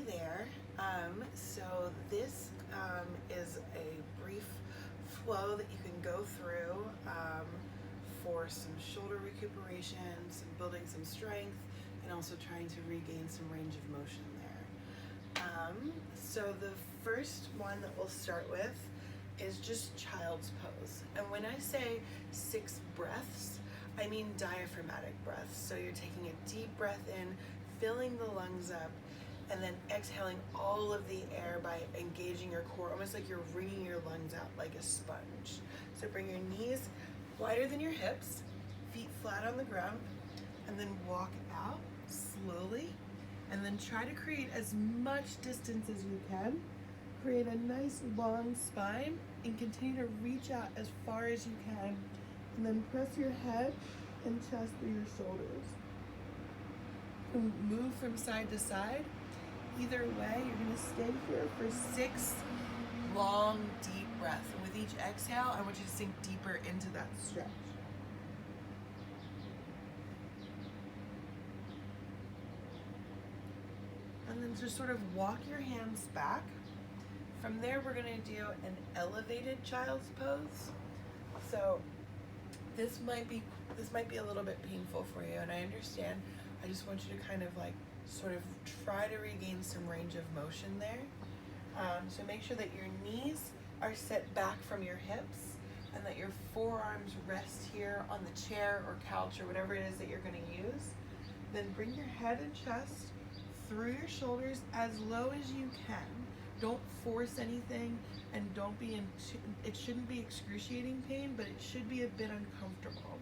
there. So this is a brief flow that you can go through for some shoulder recuperation, some building some strength, and also trying to regain some range of motion there. So the first one that we'll start with is just child's pose. And when I say 6 breaths, I mean diaphragmatic breaths. So you're taking a deep breath in, filling the lungs up, and then exhaling all of the air by engaging your core, almost like you're wringing your lungs out like a sponge. So bring your knees wider than your hips, feet flat on the ground, and then walk out slowly, and then try to create as much distance as you can. Create a nice long spine and continue to reach out as far as you can, and then press your head and chest through your shoulders. And move from side to side. Either way, you're going to stay here for 6 long, deep breaths. And with each exhale, I want you to sink deeper into that stretch. And then just sort of walk your hands back. From there, we're going to do an elevated child's pose. So this might be a little bit painful for you, and I understand. I just want you to kind of like sort of try to regain some range of motion there. So make sure that your knees are set back from your hips and that your forearms rest here on the chair or couch or whatever it is that you're going to use. Then bring your head and chest through your shoulders as low as you can. Don't force anything, and don't be it shouldn't be excruciating pain, but it should be a bit uncomfortable,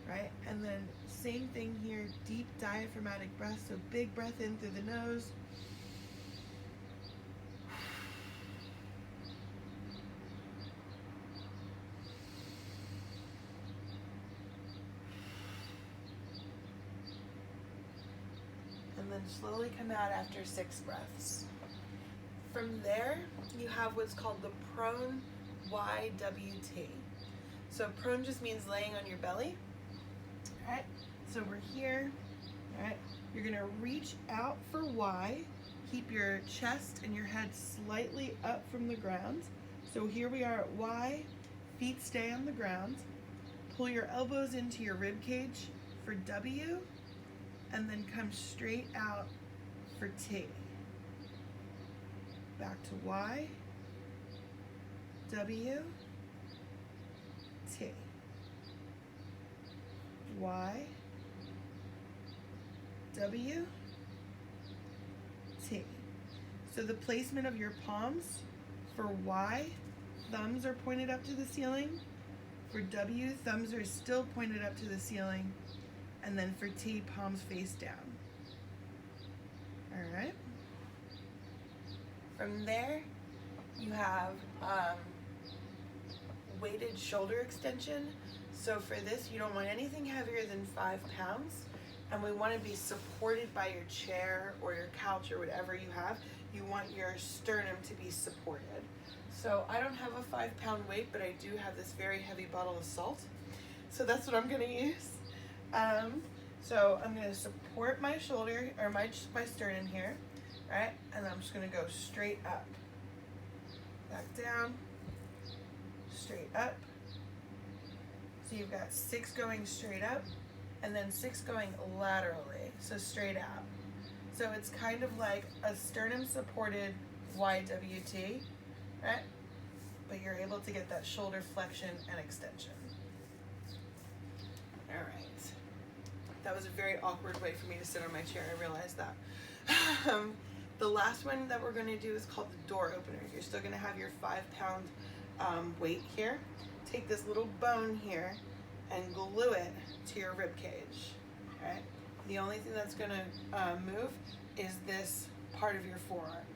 right? And then same thing here, deep diaphragmatic breath, so big breath in through the nose. And then slowly come out after 6 breaths. From there, you have what's called the prone YWT. So prone just means laying on your belly. All right, so we're here. All right, you're gonna reach out for Y. Keep your chest and your head slightly up from the ground. So here we are at Y, feet stay on the ground. Pull your elbows into your rib cage for W, and then come straight out for T. Back to Y, W, T. Y, W, T. So the placement of your palms for Y, thumbs are pointed up to the ceiling. For W, thumbs are still pointed up to the ceiling. And then for T, palms face down. All right. From there, you have weighted shoulder extension. So for this, you don't want anything heavier than 5 pounds. And we want to be supported by your chair or your couch or whatever you have. You want your sternum to be supported. So I don't have a 5-pound weight, but I do have this very heavy bottle of salt. So that's what I'm going to use. So I'm going to support my shoulder or my sternum here. Right, and I'm just going to go straight up, back down, straight up. So you've got 6 going straight up, and then 6 going laterally, so straight out. So it's kind of like a sternum supported YWT, right? But you're able to get that shoulder flexion and extension. All right. That was a very awkward way for me to sit on my chair, I realized that. The last one that we're going to do is called the door opener. You're still going to have your 5-pound weight here. Take this little bone here and glue it to your rib cage. Right? The only thing that's going to move is this part of your forearm,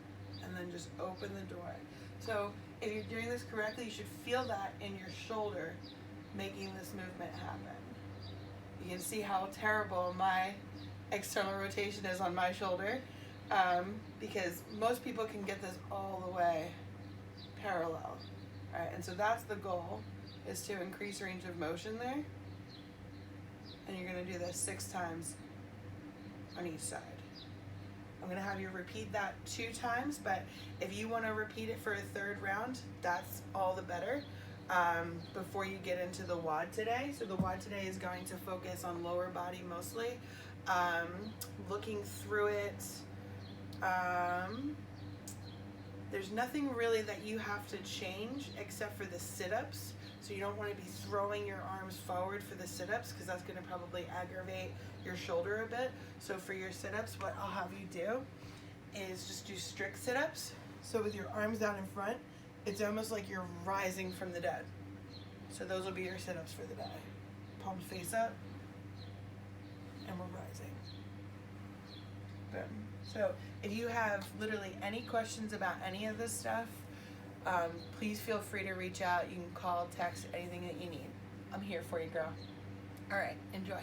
and then just open the door. So if you're doing this correctly, you should feel that in your shoulder, making this movement happen. You can see how terrible my external rotation is on my shoulder. Because most people can get this all the way parallel, right? And so that's the goal, is to increase range of motion there. And you're going to do this 6 times on each side. I'm gonna have you repeat that 2 times, but if you wanna repeat it for a 3rd round, that's all the better. Before you get into the WOD today. So the WOD today is going to focus on lower body mostly. Looking through it, there's nothing really that you have to change except for the sit-ups. So you don't want to be throwing your arms forward for the sit-ups because that's going to probably aggravate your shoulder a bit. So for your sit-ups, what I'll have you do is just do strict sit-ups. So with your arms out in front, it's almost like you're rising from the dead. So those will be your sit-ups for the day. Palms face up, and we're rising. Boom. So if you have literally any questions about any of this stuff, please feel free to reach out. You can call, text, anything that you need. I'm here for you, girl. All right, enjoy.